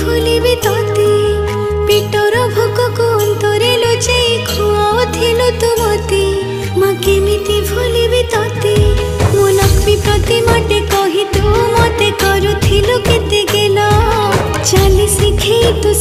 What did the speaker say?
भूलिबी तोते पेटर भोक को अंतरे लुचे खुआउथिलु तू मते माँ केमिति भूलिबी तोते मो लक्ष्मी प्रतिमाटे कही तू मते करुथिलु केते गेला चली शिखे तू